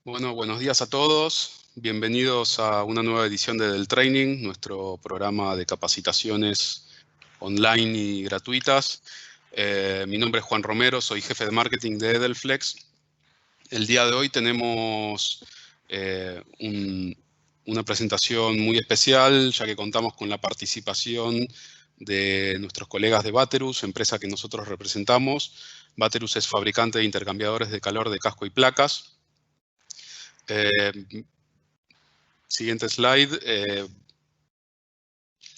Bueno, buenos días a todos. Bienvenidos a una nueva edición de Edeltraining, nuestro programa de capacitaciones online y gratuitas. Mi nombre es Juan Romero, soy jefe de marketing de Edelflex. El día de hoy tenemos una presentación muy especial, ya que contamos con la participación de nuestros colegas de Vahterus, empresa que nosotros representamos. Vahterus es fabricante de intercambiadores de calor de casco y placas. Siguiente slide.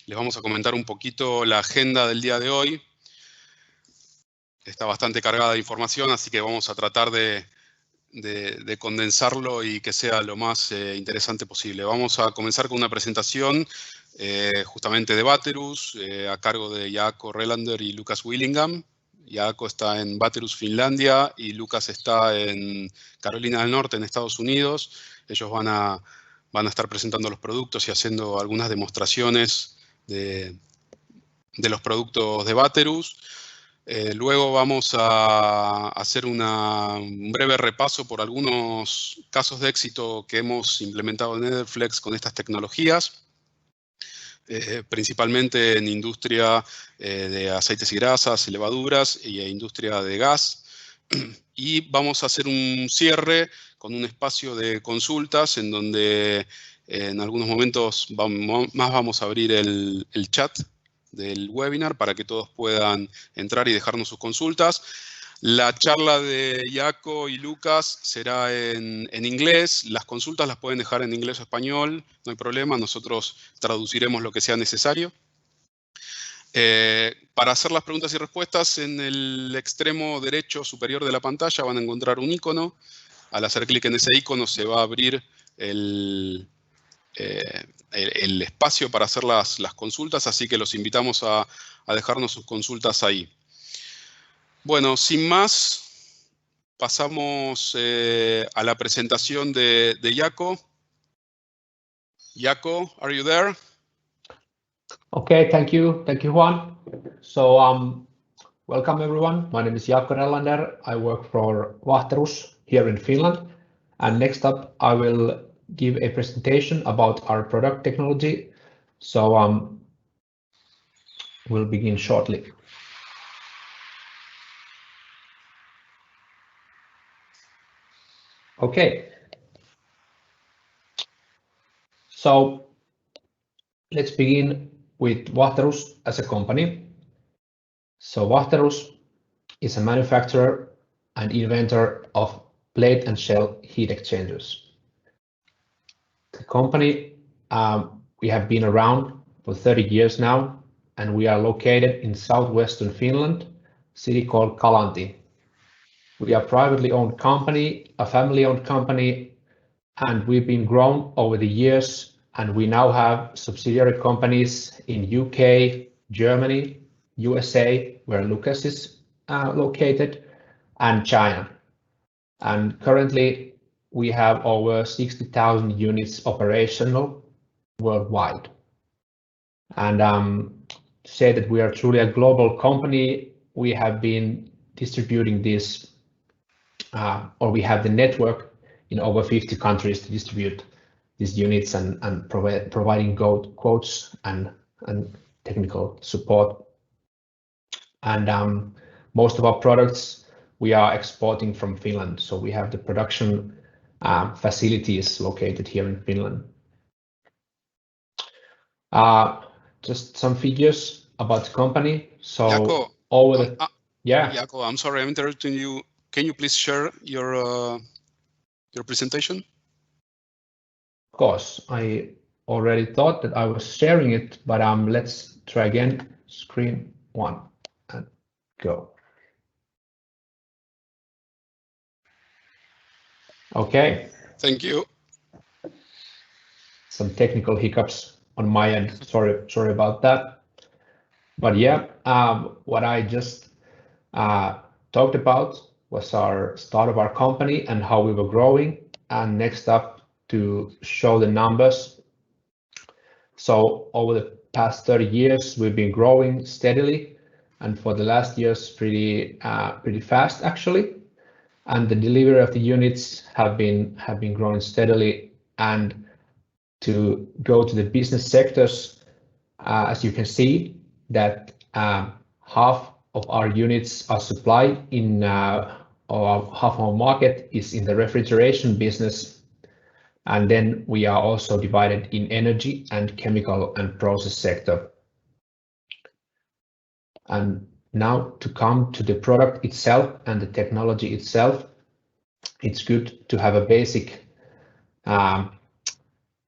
Les vamos a comentar un poquito la agenda del día de hoy. Está bastante cargada de información, así que vamos a tratar de condensarlo y que sea lo más interesante posible. Vamos a comenzar con una presentación justamente de Vahterus, a cargo de Jaakko Relander y Lucas Willingham. Jaakko está en Vahterus, Finlandia, y Lucas está en Carolina del Norte, en Estados Unidos. Ellos van a estar presentando los productos y haciendo algunas demostraciones de los productos de Vahterus. Luego vamos a hacer un breve repaso por algunos casos de éxito que hemos implementado en Edelflex con estas tecnologías, principalmente en industria de aceites y grasas, levaduras y industria de gas. Y vamos a hacer un cierre con un espacio de consultas en donde en algunos momentos más vamos a abrir el chat del webinar para que todos puedan entrar y dejarnos sus consultas. La charla de Jaakko y Lucas será en inglés. Las consultas las pueden dejar en inglés o español, no hay problema. Nosotros traduciremos lo que sea necesario. Para hacer las preguntas y respuestas, en el extremo derecho superior de la pantalla van a encontrar un icono. Al hacer clic en ese icono se va a abrir el espacio para hacer las consultas, así que los invitamos a dejarnos sus consultas ahí. Bueno, sin más, pasamos a la presentación de Jaakko. Jaakko, are you there? Okay, thank you, Juan. So, welcome everyone. My name is Jaakko Relander. I work for Vahterus here in Finland, and next up I will give a presentation about our product technology. So, we'll begin shortly. Okay. So, let's begin with Vahterus as a company. So Vahterus is a manufacturer and inventor of plate and shell heat exchangers. The company, we have been around for 30 years now, and we are located in southwestern Finland, city called Kalanti. We are a privately owned company, a family-owned company, and we've been grown over the years, and we now have subsidiary companies in UK, Germany, USA, where Lucas is located, and China. And currently, we have over 60,000 units operational worldwide. And to say that we are truly a global company, we have been distributing this, or we have the network in over 50 countries to distribute these units and providing quotes and technical support. And most of our products we are exporting from Finland, so we have the production facilities located here in Finland. Just some figures about the company. So Jaakko, over the Jaakko, I'm sorry I'm interrupting you. Can you please share your presentation? Of course, I already thought that I was sharing it, but let's try again. Screen 1 and go. Okay. Thank you. Some technical hiccups on my end. Sorry about that. But yeah, what I just talked about was our start of our company and how we were growing. And next up, to show the numbers. So over the past 30 years, we've been growing steadily, and for the last years, pretty fast actually. and the delivery of the units have been growing steadily. And to go to the business sectors, as you can see that half of our units are supplied in or half of our market is in the refrigeration business, and then we are also divided in energy and chemical and process sector. And now to come to the product itself and the technology itself, it's good to have a basic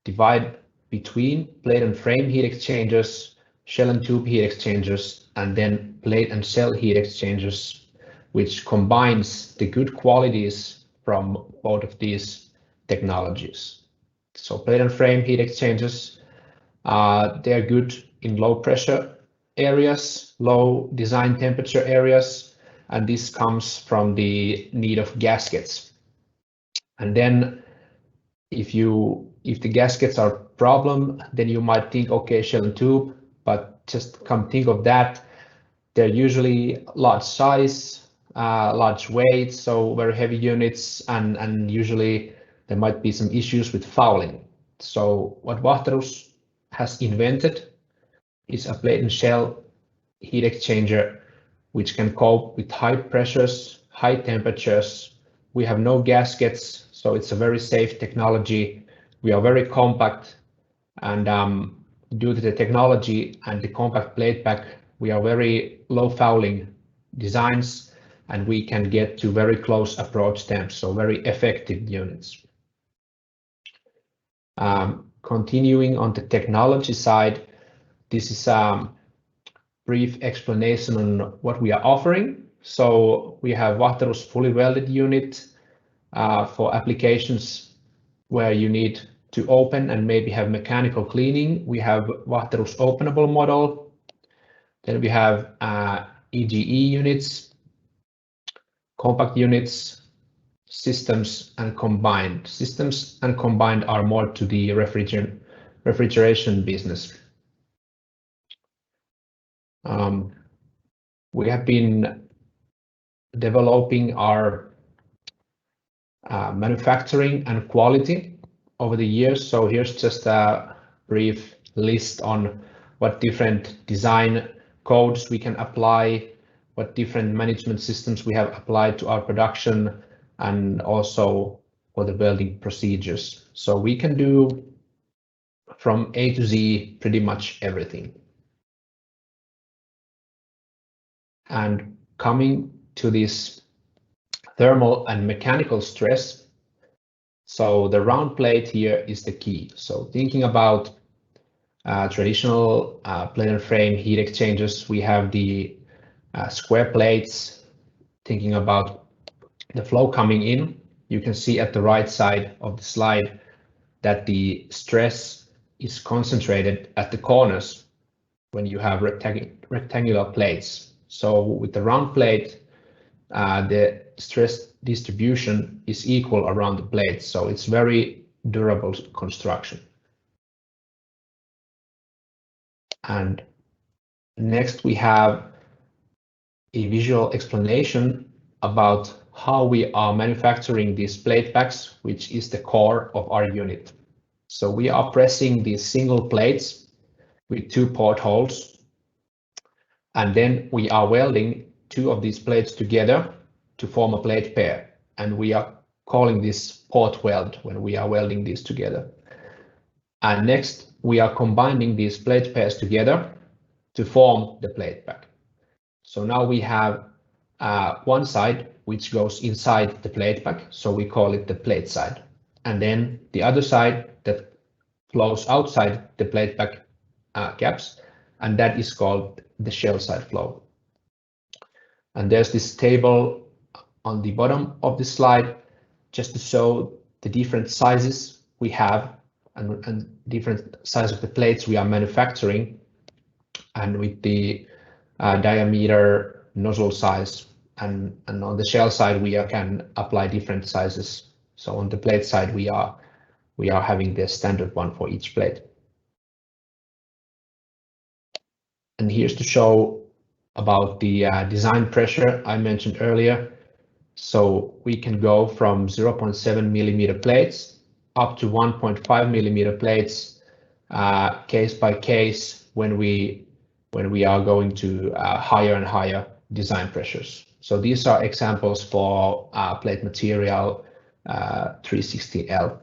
divide between plate and frame heat exchangers, shell and tube heat exchangers, and then plate and shell heat exchangers, which combines the good qualities from both of these technologies. So plate and frame heat exchangers, they are good in low pressure areas, low design temperature areas, and this comes from the need of gaskets. And then if the gaskets are a problem, then you might think, okay, shell and tube, but just come think of that. They're usually large size, large weight, so very heavy units, and usually there might be some issues with fouling. So what Vahterus has invented is a plate and shell heat exchanger which can cope with high pressures, high temperatures. We have no gaskets, so it's a very safe technology. We are very compact, and due to the technology and the compact plate pack, we are very low fouling designs, and we can get to very close approach temps, so very effective units. Continuing on the technology side, this is a brief explanation on what we are offering. So we have Vahterus fully welded unit for applications where you need to open and maybe have mechanical cleaning. We have Vahterus openable model. Then we have EGE units, compact units, systems, and combined. Systems and combined are more to the refrigeration business. We have been developing our manufacturing and quality over the years. So here's just a brief list on what different design codes we can apply, what different management systems we have applied to our production, and also for the welding procedures. So we can do from A to Z pretty much everything. And coming to this thermal and mechanical stress, so the round plate here is the key. So thinking about traditional plate and frame heat exchangers, we have the square plates. Thinking about the flow coming in, you can see at the right side of the slide that the stress is concentrated at the corners when you have rectangular plates. So with the round plate, the stress distribution is equal around the plate, so it's very durable construction. And next we have a visual explanation about how we are manufacturing these plate packs, which is the core of our unit. So we are pressing these single plates with 2 portholes, and then we are welding 2 of these plates together to form a plate pair, and we are calling this port weld when we are welding these together. And next we are combining these plate pairs together to form the plate pack. So now we have one side which goes inside the plate pack, so we call it the plate side, and then the other side that flows outside the plate pack caps, and that is called the shell side flow. And there's this table on the bottom of the slide just to show the different sizes we have and different size of the plates we are manufacturing, and with the diameter, nozzle size, and on the shell side we can apply different sizes. So on the plate side we are having the standard one for each plate. And here's to show about the design pressure I mentioned earlier. So we can go from 0.7 millimeter plates up to 1.5 millimeter plates case by case when we are going to higher and higher design pressures. So these are examples for plate material 360L.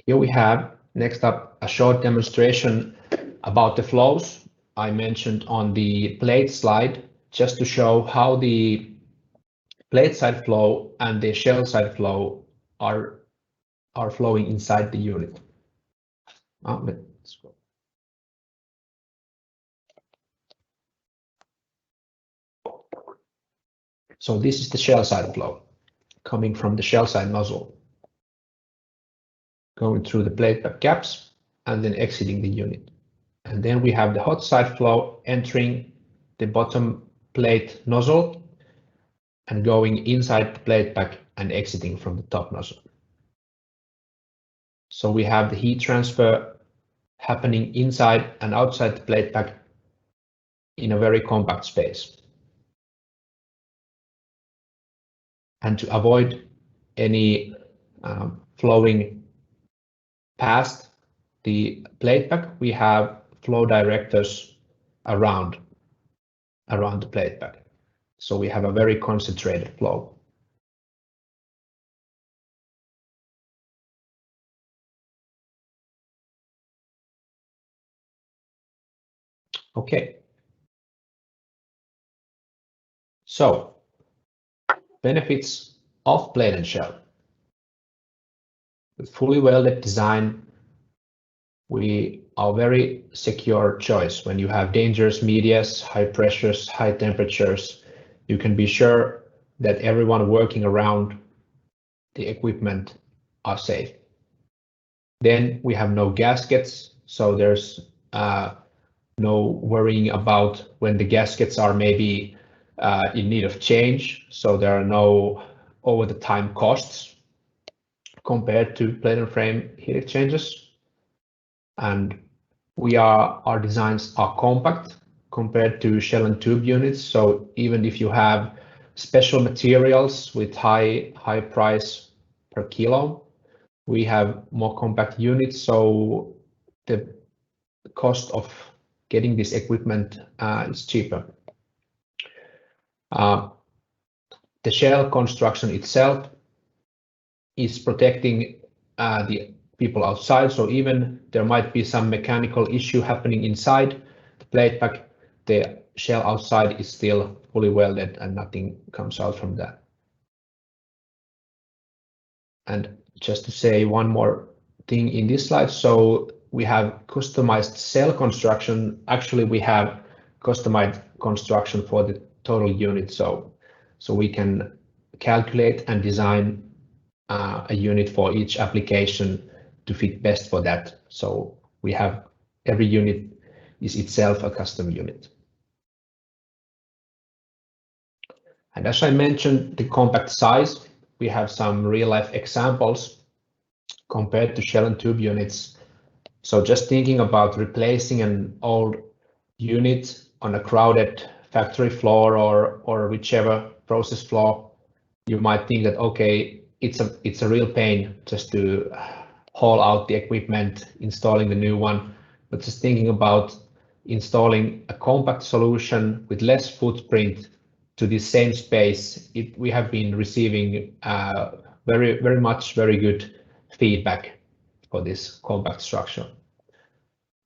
Here we have next up a short demonstration about the flows I mentioned on the plate slide, just to show how the plate side flow and the shell side flow are flowing inside the unit. Let's go. So this is the shell side flow coming from the shell side nozzle, going through the plate back caps and then exiting the unit. And then we have the hot side flow entering the bottom plate nozzle and going inside the plate back and exiting from the top nozzle. So we have the heat transfer happening inside and outside the plate back in a very compact space. And to avoid any flowing past the plate back, we have flow directors around the plate back. So we have a very concentrated flow. Okay. So benefits of plate and shell. With fully welded design, we are very secure choice. When you have dangerous medias, high pressures, high temperatures, you can be sure that everyone working around the equipment are safe. Then we have no gaskets, so there's no worrying about when the gaskets are maybe in need of change, so there are no over the time costs compared to plate and frame heat exchangers. And our designs are compact compared to shell and tube units. So even if you have special materials with high price per kilo, we have more compact units. So the cost of getting this equipment is cheaper. The shell construction itself is protecting the people outside. So even there might be some mechanical issue happening inside the plate pack, the shell outside is still fully welded and nothing comes out from that. And just to say one more thing in this slide, so we have customized cell construction. Actually, we have customized construction for the total unit. So we can calculate and design a unit for each application to fit best for that. So we have every unit is itself a custom unit. And as I mentioned, the compact size, we have some real life examples compared to shell and tube units. So just thinking about replacing an old unit on a crowded factory floor or whichever process floor, you might think that, okay, it's a real pain just to haul out the equipment, installing the new one. But just thinking about installing a compact solution with less footprint to the same space, we have been receiving very good feedback for this compact structure.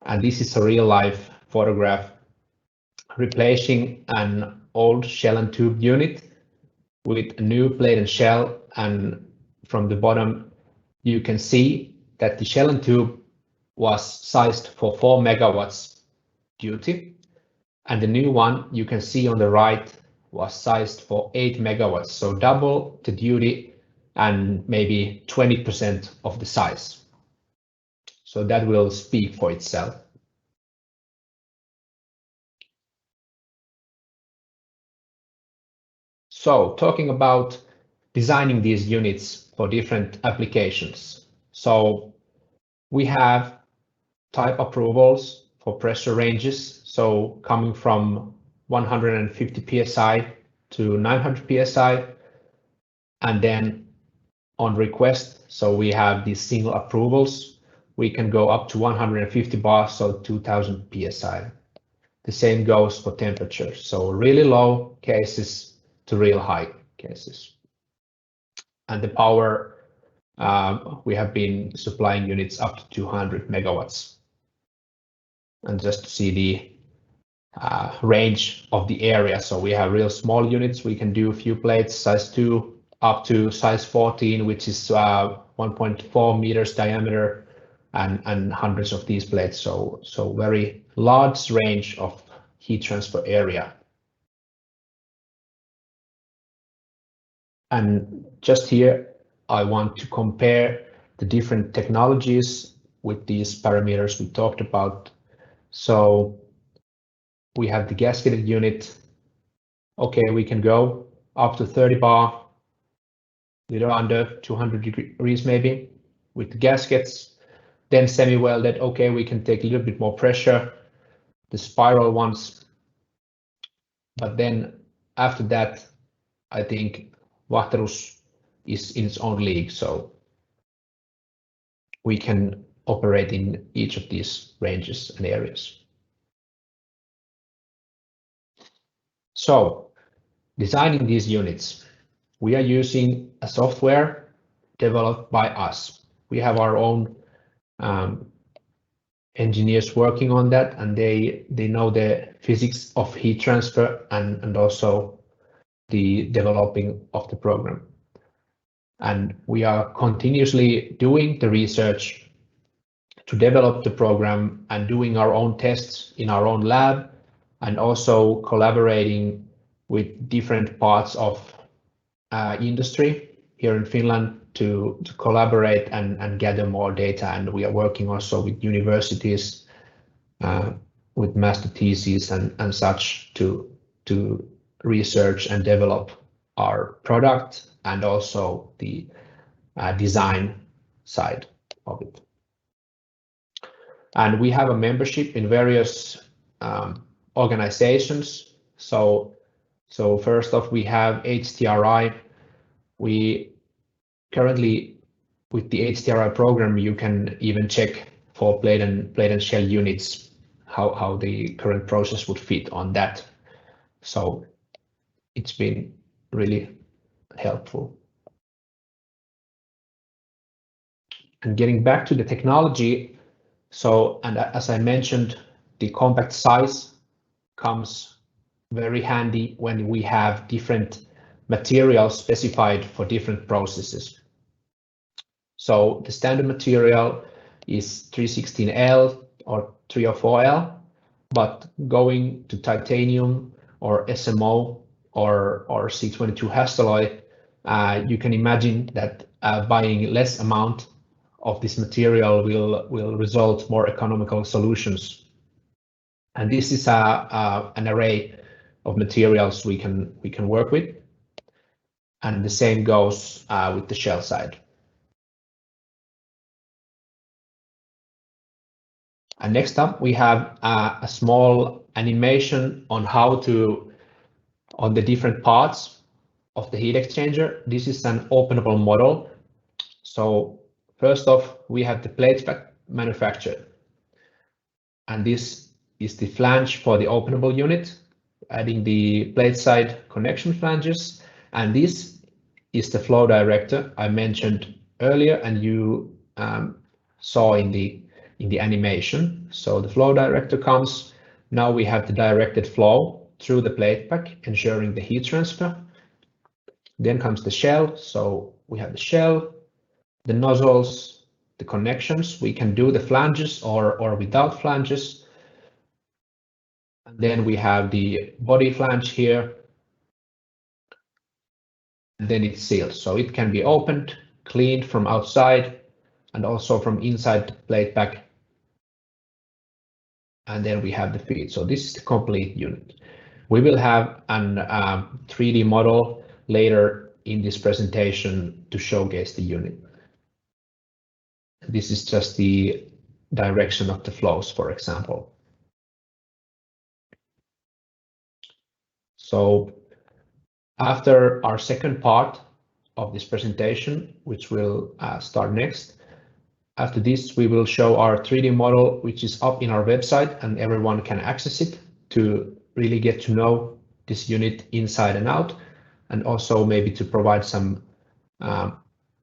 And this is a real life photograph replacing an old shell and tube unit with a new plate and shell, and from the bottom you can see that the shell and tube was sized for 4 megawatts duty, and the new one you can see on the right was sized for 8 megawatts, so double the duty and maybe 20% of the size. So that will speak for itself. So talking about designing these units for different applications. So we have type approvals for pressure ranges. So coming from 150 psi to 900 psi, and then on request, so we have these single approvals, we can go up to 150 bar, so 2000 psi. The same goes for temperature, so really low cases to real high cases. And the power, we have been supplying units up to 200 megawatts. And just to see the range of the area, so we have real small units, we can do a few plates, size 2 up to size 14, which is 1.4 meters diameter, and hundreds of these plates, so very large range of heat transfer area. And just here I want to compare the different technologies with these parameters we talked about. So we have the gasketed unit. Okay, we can go up to 30 bar, little under 200 degrees maybe with the gaskets. Then semi-welded, okay, we can take a little bit more pressure, the spiral ones. But then after that, I think Vahterus is in its own league, so we can operate in each of these ranges and areas. So designing these units, we are using a software developed by us. We have our own engineers working on that, and they know the physics of heat transfer and also the developing of the program. And we are continuously doing the research to develop the program and doing our own tests in our own lab, and also collaborating with different parts of industry here in Finland to collaborate and gather more data. And we are working also with universities, with master theses and such to research and develop our product and also the design side of it. And we have a membership in various organizations. So first off, we have HTRI. We currently, with the HTRI program, you can even check for plate and shell units, how the current process would fit on that. So it's been really helpful. And getting back to the technology, and as I mentioned, the compact size comes very handy when we have different materials specified for different processes. So the standard material is 316L or 304L, but going to titanium or SMO or C22 Hastelloy, you can imagine that buying less amount of this material will result more economical solutions. And this is an array of materials we can work with. And the same goes with the shell side. And next up, we have a small animation on on the different parts of the heat exchanger. This is an openable model. So first off, we have the plate pack manufactured. And this is the flange for the openable unit, adding the plate side connection flanges. And this is the flow director I mentioned earlier, and you saw in the animation. So the flow director comes. Now we have the directed flow through the plate pack, ensuring the heat transfer. Then comes the shell. So we have the shell, the nozzles, the connections. We can do the flanges or without flanges. And then we have the body flange here. And then it's sealed. So it can be opened, cleaned from outside and also from inside the plate pack. And then we have the feed. So this is the complete unit. We will have an 3D model later in this presentation to showcase the unit. This is just the direction of the flows, for example. So after our second part of this presentation, which will start next, after this we will show our 3D model, which is up in our website and everyone can access it to really get to know this unit inside and out, and also maybe to provide some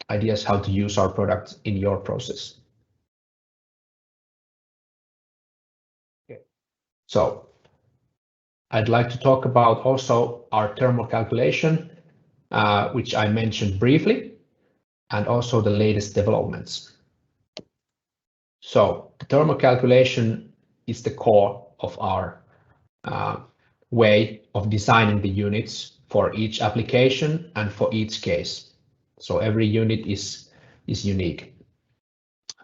ideas how to use our product in your process. Okay. So I'd like to talk about also our thermal calculation, which I mentioned briefly, and also the latest developments. So the thermal calculation is the core of our way of designing the units for each application and for each case. So every unit is unique.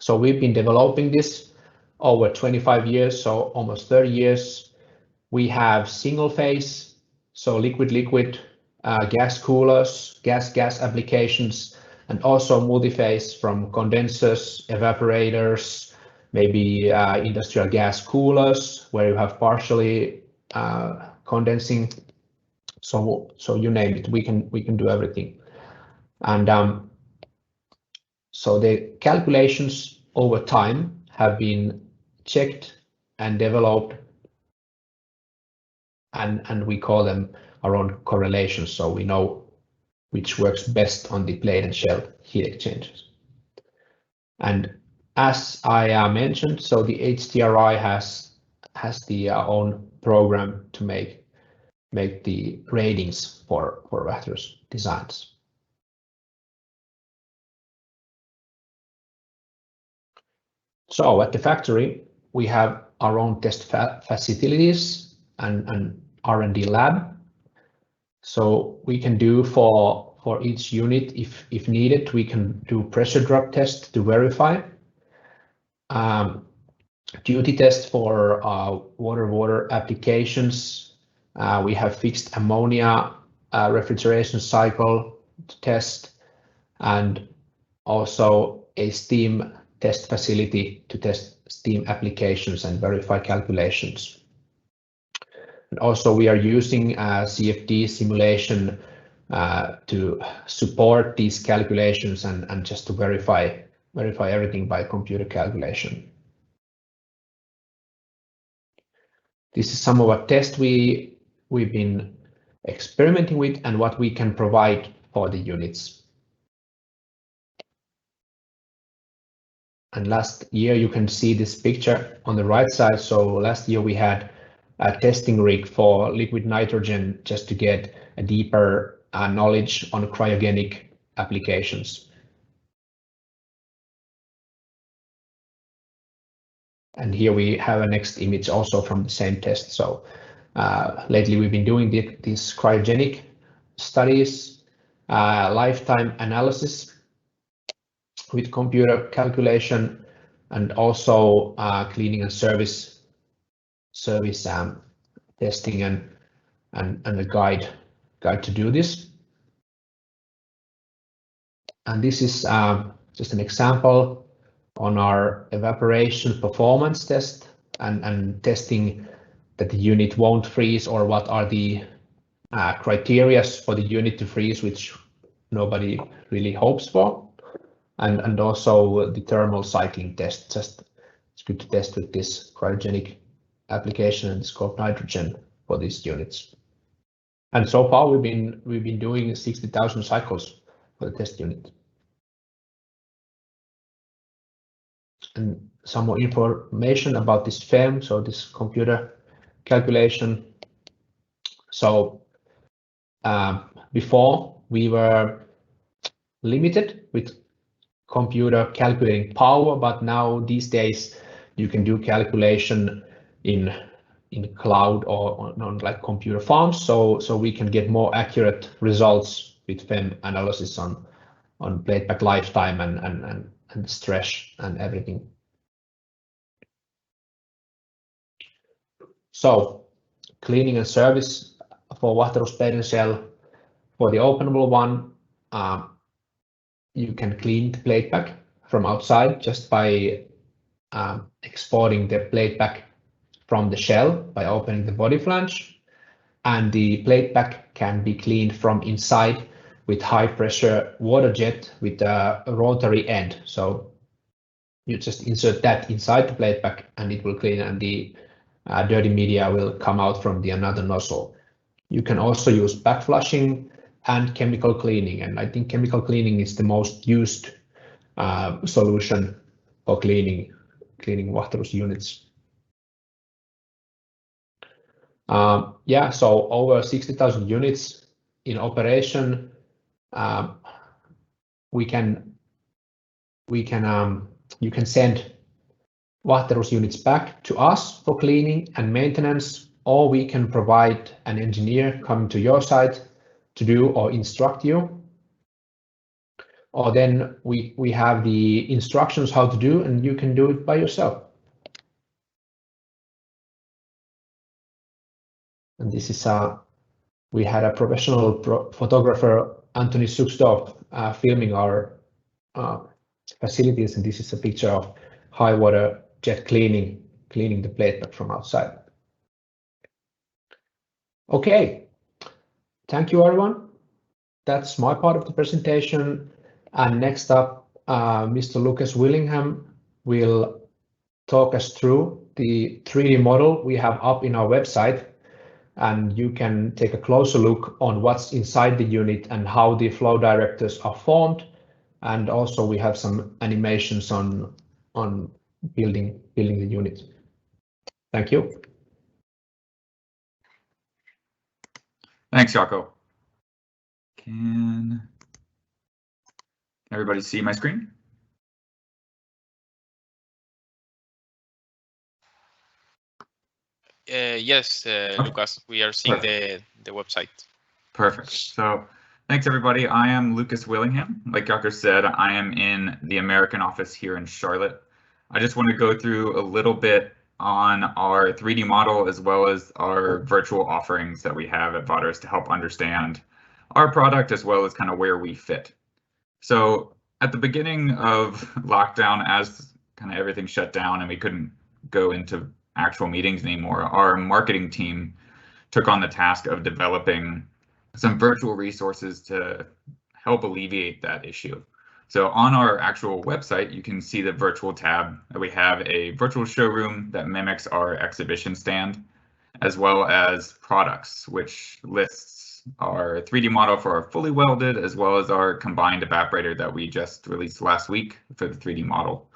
So we've been developing this over 25 years, so almost 30 years. We have single phase, so liquid-liquid, gas coolers, gas applications, and also multi-phase from condensers, evaporators, maybe industrial gas coolers where you have partially condensing. So you name it, we can do everything. And so the calculations over time have been checked and developed, and we call them our own correlations, so we know which works best on the plate and shell heat exchangers. And as I mentioned, so the HTRI has the own program to make the ratings for Vahterus designs. So at the factory, we have our own test facilities and R&D lab. So we can do for each unit, if needed, we can do pressure drop test to verify. Duty test for water applications. We have fixed ammonia refrigeration cycle to test, and also a steam test facility to test steam applications and verify calculations. And also we are using CFD simulation to support these calculations and just to verify everything by computer calculation. This is some of our tests we've been experimenting with and what we can provide for the units. And last year, you can see this picture on the right side. So last year we had a testing rig for liquid nitrogen just to get a deeper knowledge on cryogenic applications. And here we have a next image also from the same test. So lately we've been doing these cryogenic studies, lifetime analysis with computer calculation, and also cleaning and service testing and a guide to do this. And this is just an example on our evaporation performance test and testing that the unit won't freeze, or what are the criteria for the unit to freeze, which nobody really hopes for. And also the thermal cycling test. Just it's good to test with this cryogenic application and scope nitrogen for these units. And so far we've been doing 60,000 cycles for the test unit. And some more information about this FEM, so this computer calculation. So before we were limited with computer calculating power, but now these days you can do calculation in cloud or on like computer farms, so we can get more accurate results with FEM analysis on plate pack lifetime and stress and everything. So cleaning and service for Vahterus plate and shell. For the openable one, you can clean the plate pack from outside just by exporting the plate pack from the shell by opening the body flange. and the plate back can be cleaned from inside with high pressure water jet with a rotary end. So you just insert that inside the plate back and it will clean, and the dirty media will come out from the another nozzle. You can also use back flushing and chemical cleaning, and I think chemical cleaning is the most used solution for cleaning Vahterus units. Yeah, so over 60,000 units in operation. You can send Vahterus units back to us for cleaning and maintenance, or we can provide an engineer coming to your site to do or instruct you. Or then we have the instructions how to do, and you can do it by yourself. And this is we had a professional photographer, Anthony Suxdorf, filming our facilities, and this is a picture of high water jet cleaning the plate back from outside. Okay, thank you everyone. That's my part of the presentation. And next up, Mr. Lucas Willingham will talk us through the 3D model we have up in our website, and you can take a closer look on what's inside the unit and how the flow directors are formed. And also we have some animations on building the unit. Thank you. Thanks, Jaakko. Can everybody see my screen? Yes, Okay. Lucas, we are seeing Perfect. the website. Perfect. So thanks, everybody. I am Lucas Willingham. Like Jaakko said, I am in the American office here in Charlotte. I just want to go through a little bit on our 3D model as well as our virtual offerings that we have at Vahterus to help understand our product as well as kind of where we fit. So at the beginning of lockdown, as kind of everything shut down and we couldn't go into actual meetings anymore, our marketing team took on the task of developing some virtual resources to help alleviate that issue. So on our actual website, you can see the virtual tab. We have a virtual showroom that mimics our exhibition stand, as well as products, which lists our 3D model for our fully welded, as well as our combined evaporator that we just released last week for the 3D model.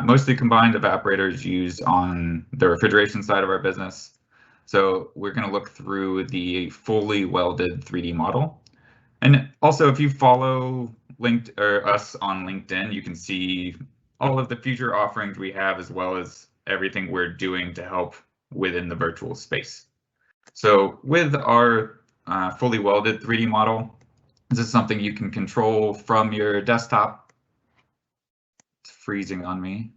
Mostly combined evaporators used on the refrigeration side of our business. So we're going to look through the fully welded 3D model. And also, if you follow us on LinkedIn, you can see all of the future offerings we have, as well as everything we're doing to help within the virtual space. So with our fully welded 3D model, this is something you can control from your desktop. It's freezing on me.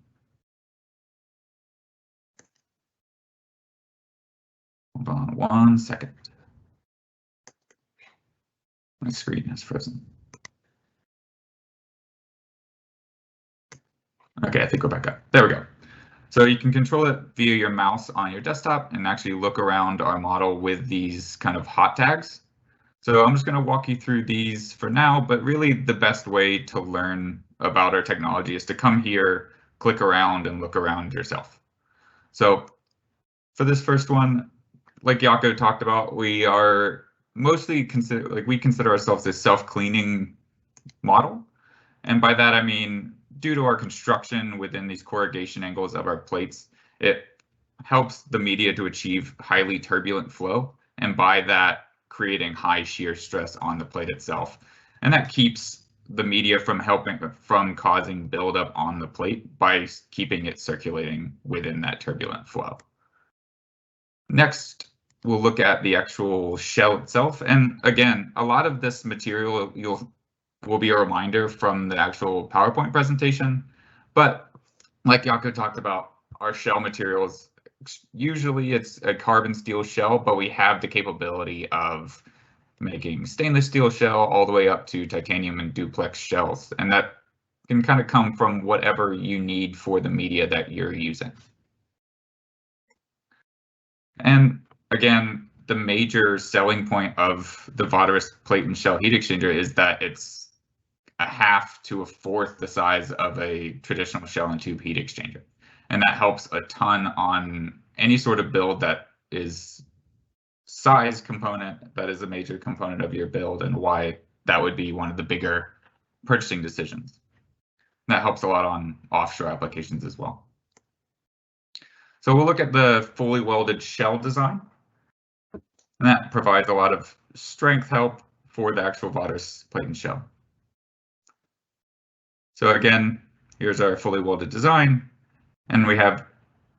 Hold on 1 second. My screen is frozen. Okay, I think we're back up. There we go. So you can control it via your mouse on your desktop and actually look around our model with these kind of hot tags. So I'm just going to walk you through these for now, but really the best way to learn about our technology is to come here, click around and look around yourself. So for this first one, like Jaakko talked about, we are mostly consider ourselves a self-cleaning model. And by that, I mean, due to our construction within these corrugation angles of our plates, it helps the media to achieve highly turbulent flow, and by that creating high shear stress on the plate itself. And that keeps the media from causing buildup on the plate by keeping it circulating within that turbulent flow. Next, we'll look at the actual shell itself. And again, a lot of this material will be a reminder from the actual PowerPoint presentation. But like Jaakko talked about, our shell materials, usually it's a carbon steel shell, but we have the capability of making stainless steel shell all the way up to titanium and duplex shells. And that can kind of come from whatever you need for the media that you're using. And again, the major selling point of the Vahterus plate and shell heat exchanger is that it's a half to a fourth the size of a traditional shell and tube heat exchanger. And that helps a ton on any sort of build that is size component, that is a major component of your build, and why that would be one of the bigger purchasing decisions. That helps a lot on offshore applications as well. So we'll look at the fully welded shell design. And that provides a lot of strength help for the actual Vahterus plate and shell. So again, here's our fully welded design. And we have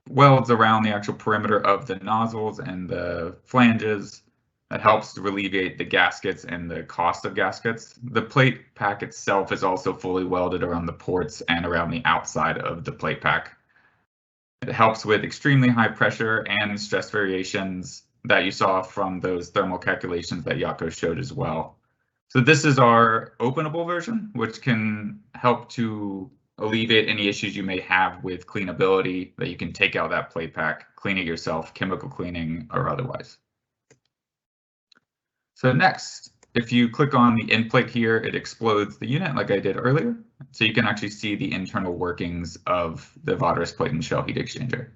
welds around the actual perimeter of the nozzles and the flanges. That helps to alleviate the gaskets and the cost of gaskets. The plate pack itself is also fully welded around the ports and around the outside of the plate pack. It helps with extremely high pressure and stress variations that you saw from those thermal calculations that Jaakko showed as well. So this is our openable version, which can help to alleviate any issues you may have with cleanability, that you can take out that plate pack, clean it yourself, chemical cleaning or otherwise. So next, if you click on the end plate here, it explodes the unit like I did earlier. So you can actually see the internal workings of the Vahterus plate and shell heat exchanger.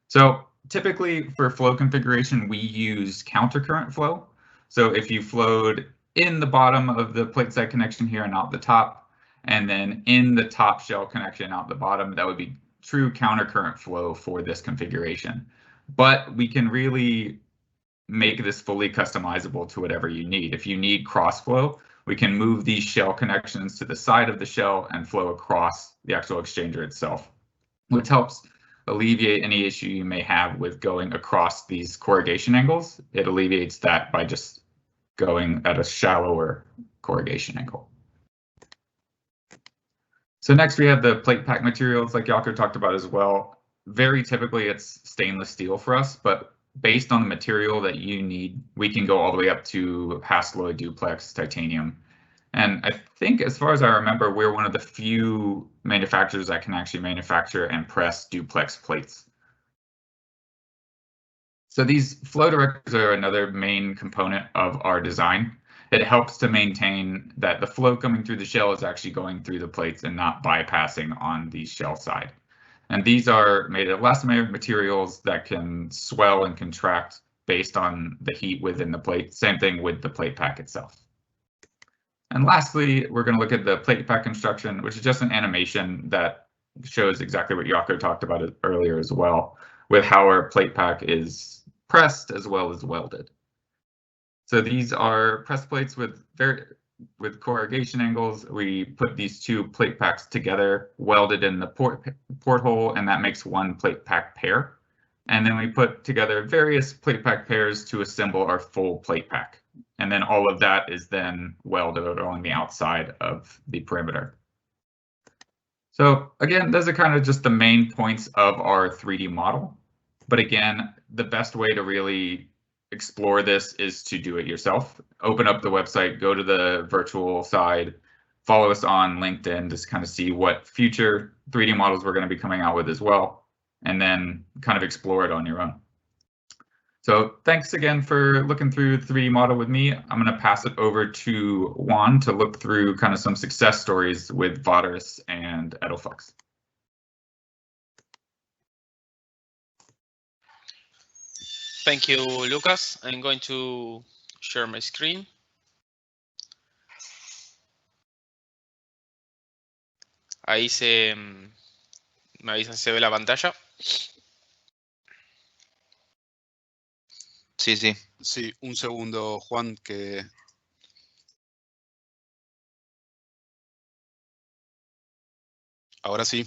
So typically for flow configuration, we use countercurrent flow. So if you flowed in the bottom of the plate side connection here and out the top, and then in the top shell connection out the bottom, that would be true countercurrent flow for this configuration. But we can really make this fully customizable to whatever you need. If you need cross flow, we can move these shell connections to the side of the shell and flow across the actual exchanger itself, which helps alleviate any issue you may have with going across these corrugation angles. It alleviates that by just going at a shallower corrugation angle. So next we have the plate pack materials, like Jaakko talked about as well. Very typically it's stainless steel for us, but based on the material that you need, we can go all the way up to Hastelloy, duplex, titanium. And I think, as far as I remember, we're one of the few manufacturers that can actually manufacture and press duplex plates. So these flow directors are another main component of our design. It helps to maintain that the flow coming through the shell is actually going through the plates and not bypassing on the shell side. And these are made of elastomeric materials that can swell and contract based on the heat within the plate. Same thing with the plate pack itself. And lastly, we're going to look at the plate pack construction, which is just an animation that shows exactly what Jaakko talked about earlier as well, with how our plate pack is pressed as well as welded. So these are press plates with corrugation angles. We put these two plate packs together, welded in the porthole, and that makes one plate pack pair. And then we put together various plate pack pairs to assemble our full plate pack. And then all of that is then welded along the outside of the perimeter. So again, those are kind of just the main points of our 3D model. But again, the best way to really explore this is to do it yourself. Open up the website, go to the virtual side, follow us on LinkedIn to kind of see what future 3D models we're going to be coming out with as well, and then kind of explore it on your own. So thanks again for looking through the 3D model with me. I'm going to pass it over to Juan to look through kind of some success stories with Vahterus and Edelflux. Thank you, Lucas. I'm going to share my screen. Ahí me avisan si se ve la pantalla. Sí, sí. Sí, un segundo, Juan, que... Ahora sí.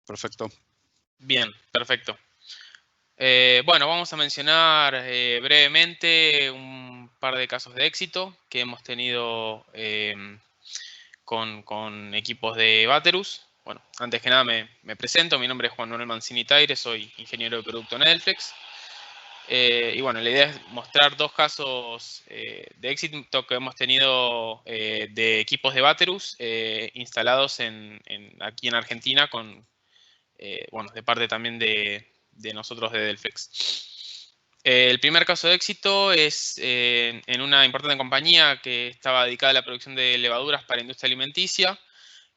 Perfecto. Bien, perfecto. Bueno, vamos a mencionar brevemente un par de casos de éxito que hemos tenido con equipos de Vahterus. Bueno, antes que nada me presento, mi nombre es Juan Manuel Mancini Taire, soy ingeniero de producto en Edelflex. Y bueno, la idea es mostrar dos casos de éxito que hemos tenido de equipos de Vahterus instalados aquí en Argentina, bueno, de parte también de nosotros de Edelflex. El primer caso de éxito es en una importante compañía que estaba dedicada a la producción de levaduras para industria alimenticia.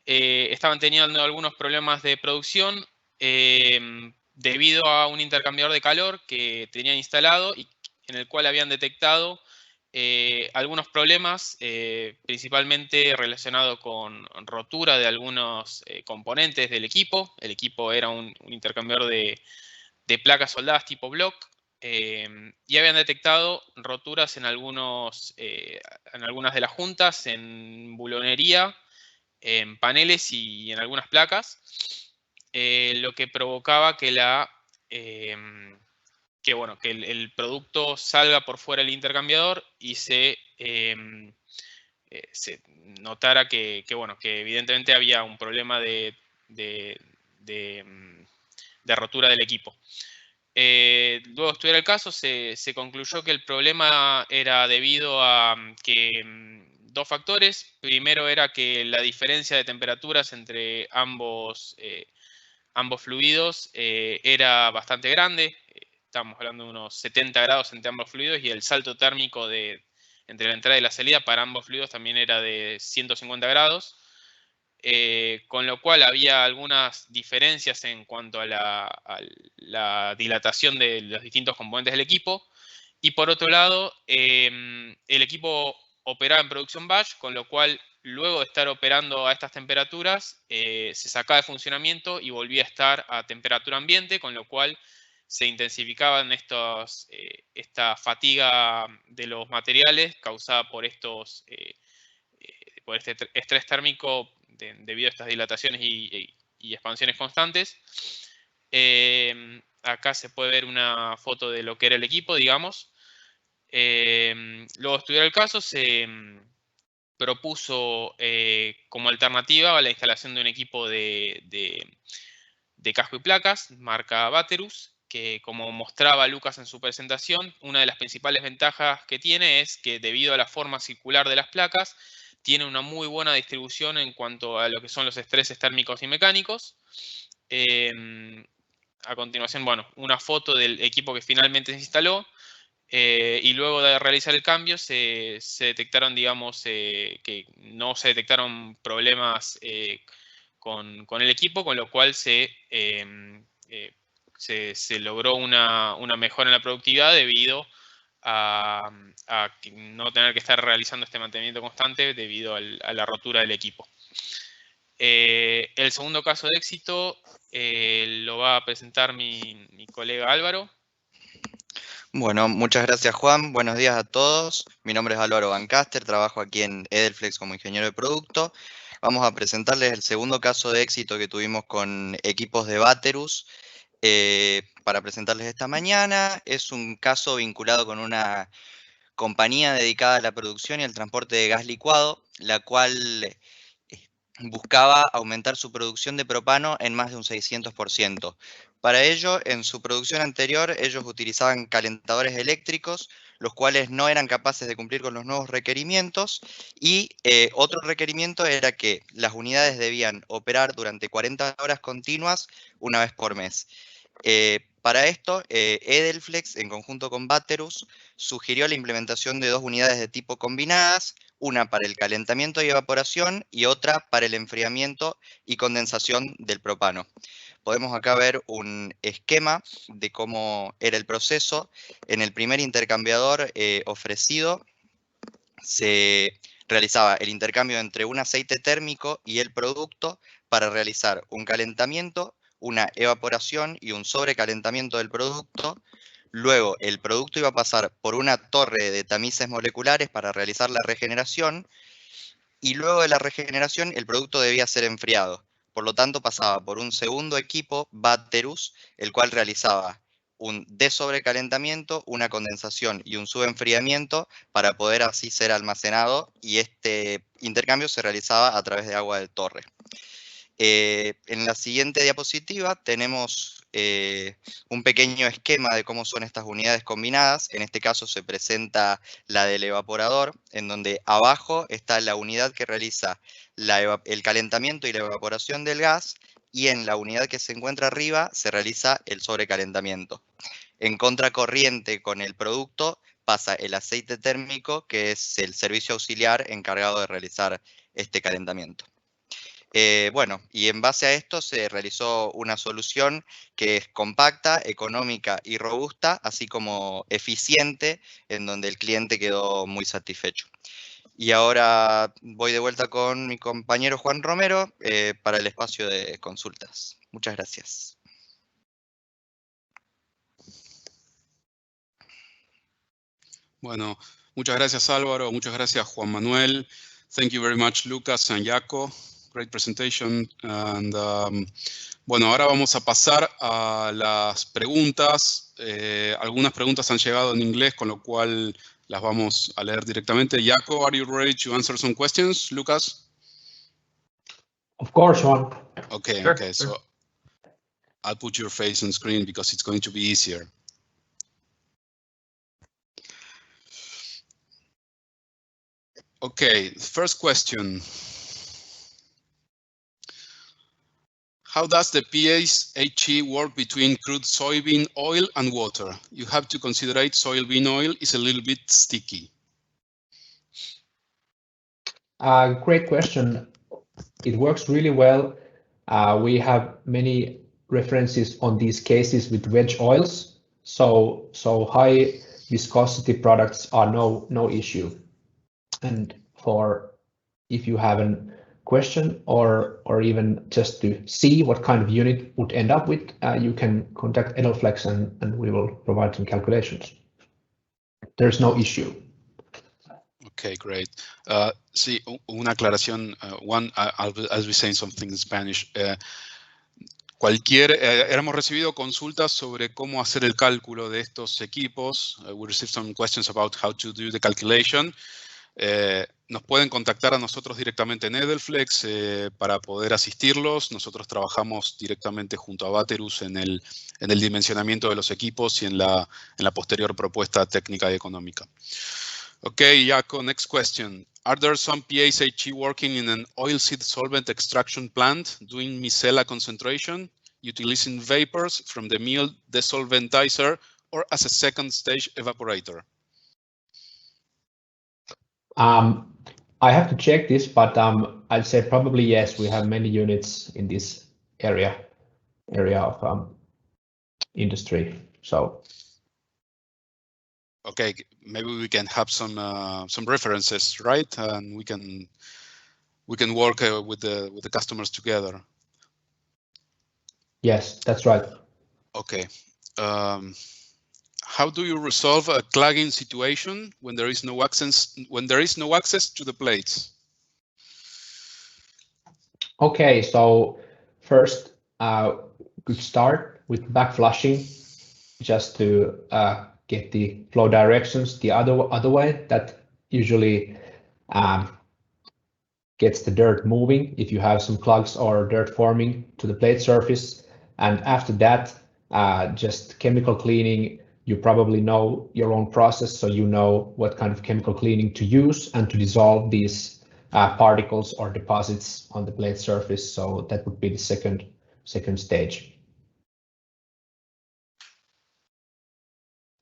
Estaban teniendo algunos problemas de producción debido a un intercambiador de calor que tenían instalado y en el cual habían detectado algunos problemas, principalmente relacionados con rotura de algunos componentes del equipo. El equipo era un intercambiador de placas soldadas tipo block. Y habían detectado roturas en algunas de las juntas, en bulonería, en paneles y en algunas placas, lo que provocaba que el producto salga por fuera del intercambiador y se notara que evidentemente había un problema de rotura del equipo. Luego de estudiar el caso, se concluyó que el problema era debido a que dos factores. Primero era que la diferencia de temperaturas entre ambos fluidos era bastante grande. Estamos hablando de unos 70 grados entre ambos fluidos y el salto térmico entre la entrada y la salida para ambos fluidos también era de 150 grados. Con lo cual había algunas diferencias en cuanto a la dilatación de los distintos componentes del equipo. Y por otro lado, el equipo operaba en producción batch, con lo cual luego de estar operando a estas temperaturas, se sacaba de funcionamiento y volvía a estar a temperatura ambiente, con lo cual se intensificaban esta fatiga de los materiales causada por por este estrés térmico debido a estas dilataciones y expansiones constantes. Acá se puede ver una foto de lo que era el equipo, digamos. Luego de estudiar el caso, se propuso como alternativa a la instalación de un equipo de casco y placas, marca Vahterus, que como mostraba Lucas en su presentación, una de las principales ventajas que tiene es que debido a la forma circular de las placas, tiene una muy buena distribución en cuanto a lo que son los estreses térmicos y mecánicos. A continuación, una foto del equipo que finalmente se instaló. Y luego de realizar el cambio se detectaron, digamos, que no se detectaron problemas con el equipo, con lo cual se logró una mejora en la productividad debido a no tener que estar realizando este mantenimiento constante debido a la rotura del equipo. El segundo caso de éxito lo va a presentar mi colega Álvaro. Bueno, muchas gracias Juan, buenos días a todos. Mi nombre es Álvaro Bancaster, trabajo aquí en Edelflex como ingeniero de producto. Vamos a presentarles el segundo caso de éxito que tuvimos con equipos de Vahterus para presentarles esta mañana. Es un caso vinculado con una compañía dedicada a la producción y al transporte de gas licuado, la cual buscaba aumentar su producción de propano en más de un 600%. Para ello, en su producción anterior, ellos utilizaban calentadores eléctricos, los cuales no eran capaces de cumplir con los nuevos requerimientos, y otro requerimiento era que las unidades debían operar durante 40 horas continuas una vez por mes. Para esto, Edelflex, en conjunto con Vahterus, sugirió la implementación de dos unidades de tipo combinadas, una para el calentamiento y evaporación y otra para el enfriamiento y condensación del propano. Podemos acá ver un esquema de cómo era el proceso. En el primer intercambiador ofrecido se realizaba el intercambio entre un aceite térmico y el producto para realizar un calentamiento, una evaporación y un sobrecalentamiento del producto. Luego, el producto iba a pasar por una torre de tamices moleculares para realizar la regeneración, y luego de la regeneración el producto debía ser enfriado. Por lo tanto, pasaba por un segundo equipo, Vahterus, el cual realizaba un desobrecalentamiento, una condensación y un subenfriamiento para poder así ser almacenado, y este intercambio se realizaba a través de agua de torre. En la siguiente diapositiva tenemos un pequeño esquema de cómo son estas unidades combinadas. En este caso se presenta la del evaporador, en donde abajo está la unidad que realiza el calentamiento y la evaporación del gas, y en la unidad que se encuentra arriba se realiza el sobrecalentamiento. En contracorriente con el producto pasa el aceite térmico, que es el servicio auxiliar encargado de realizar este calentamiento. Bueno, y en base a esto se realizó una solución que es compacta, económica y robusta, así como eficiente, en donde el cliente quedó muy satisfecho. Y ahora voy de vuelta con mi compañero Juan Romero para el espacio de consultas. Muchas gracias. Bueno, muchas gracias Álvaro, muchas gracias Juan Manuel. Thank you very much Lucas and Jaco. Great presentation. And, bueno, ahora vamos a pasar a las preguntas. Algunas preguntas han llegado en inglés, con lo cual las vamos a leer directamente. Jaco, are you ready to answer some questions? Lucas? Of course, Juan. Okay, Sure, okay. sure. So I'll put your face on screen because it's going to be easier. Okay, first question. How does the pH work between crude soybean oil and water? You have to consider soybean oil is a little bit sticky. Great question. It works really well. We have many references on these cases with wedge oils. So high viscosity products are no issue. And for if you have a question or even just to see what kind of unit would end up with, you can contact Edelflex and we will provide some calculations. There's no issue. Okay, great. Sí, una aclaración. One, I'll be saying something in Spanish. Hemos recibido consultas sobre cómo hacer el cálculo de estos equipos. We received some questions about how to do the calculation. Nos pueden contactar a nosotros directamente en Edelflex para poder asistirlos. Nosotros trabajamos directamente junto a Vahterus en el dimensionamiento de los equipos y en la posterior propuesta técnica y económica. Okay, Jaco, next question. Are there some PASHE working in an oilseed solvent extraction plant doing micella concentration, utilizing vapors from the mill desolventizer or as a second stage evaporator? I have to check this, but I'd say probably yes. We have many units in this area of industry. So. Okay, maybe we can have some references, right? And we can work with the customers together. Yes, that's right. Okay. How do you resolve a clogging situation when there is no access to the plates? Okay, so first, good start with back flushing, just to get the flow directions the other way. That usually gets the dirt moving if you have some clogs or dirt forming to the plate surface. And after that, just chemical cleaning. You probably know your own process, so you know what kind of chemical cleaning to use and to dissolve these particles or deposits on the plate surface. So that would be the second stage.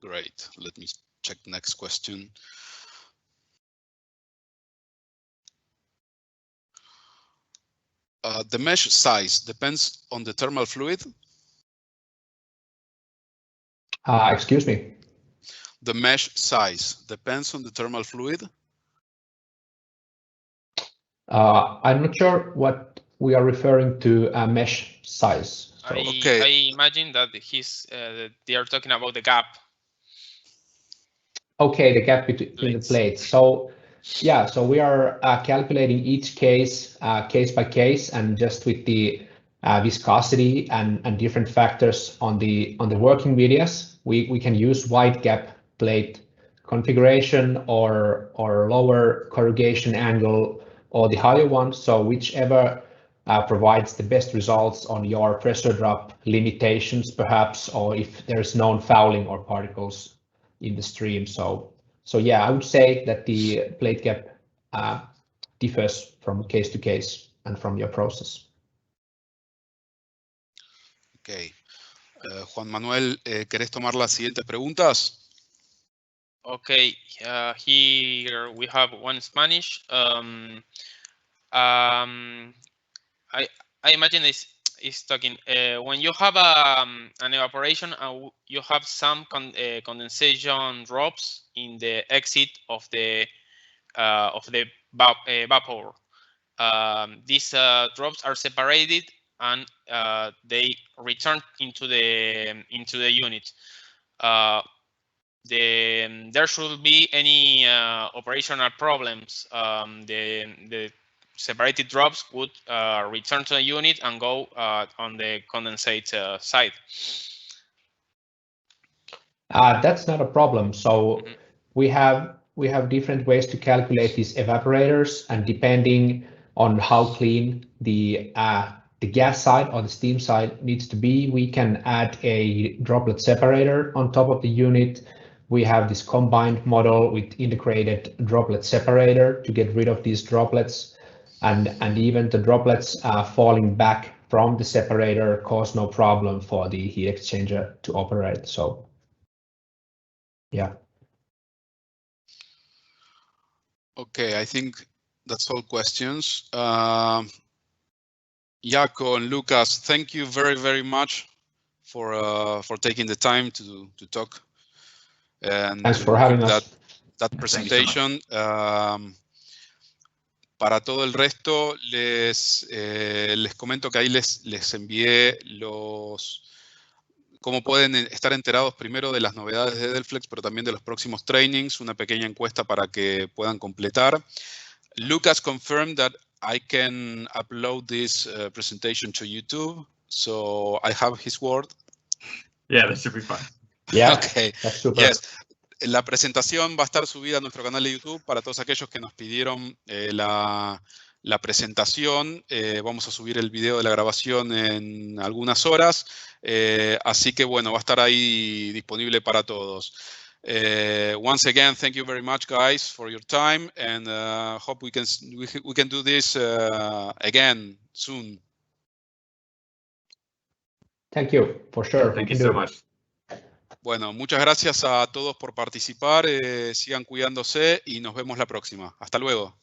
Great. Let me check the next question. The mesh size depends on the thermal fluid. Excuse me? The mesh size depends on the thermal fluid? I'm not sure what we are referring to mesh size. So. I imagine that they are talking about the gap. Okay, the gap between the plates. So yeah, so we are calculating each case by case, and just with the viscosity and different factors on the working medias, we can use wide gap plate configuration or lower corrugation angle or the higher one. So whichever provides the best results on your pressure drop limitations, perhaps, or if there's known fouling or particles in the stream. So yeah, I would say that the plate gap differs from case to case and from your process. Ok. Juan Manuel, ¿querés tomar las siguientes preguntas? Okay, here we have one Spanish. I imagine is talking when you have an evaporation and you have some condensation drops in the exit of the vapor. These drops are separated and they return into the unit. There should be any operational problems. The separated drops would return to the unit and go on the condensate side. That's not a problem. So we have different ways to calculate these evaporators, and depending on how clean the gas side or the steam side needs to be, we can add a droplet separator on top of the unit. We have this combined model with integrated droplet separator to get rid of these droplets, and even the droplets falling back from the separator cause no problem for the heat exchanger to operate. So yeah. Okay, I think that's all questions. Jaco and Lucas, thank you very, very much for taking the time to talk. And thanks for having us. That presentation. Para todo el resto, les comento que ahí les envié cómo pueden estar enterados primero de las novedades de Edelflex, pero también de los próximos trainings, una pequeña encuesta para que puedan completar. Lucas confirmed that I can upload this presentation to YouTube, so I have his word. Yeah, that should be fine. Yeah, okay. That's super. Yes. La presentación va a estar subida a nuestro canal de YouTube para todos aquellos que nos pidieron la presentación. Vamos a subir el video de la grabación en algunas horas. Así que bueno, va a estar ahí disponible para todos. Once again, thank you very much, guys, for your time, and hope we can do this again soon. Thank you, for sure. Thank you so much. Bueno, muchas gracias a todos por participar. Sigan cuidándose y nos vemos la próxima. Hasta luego.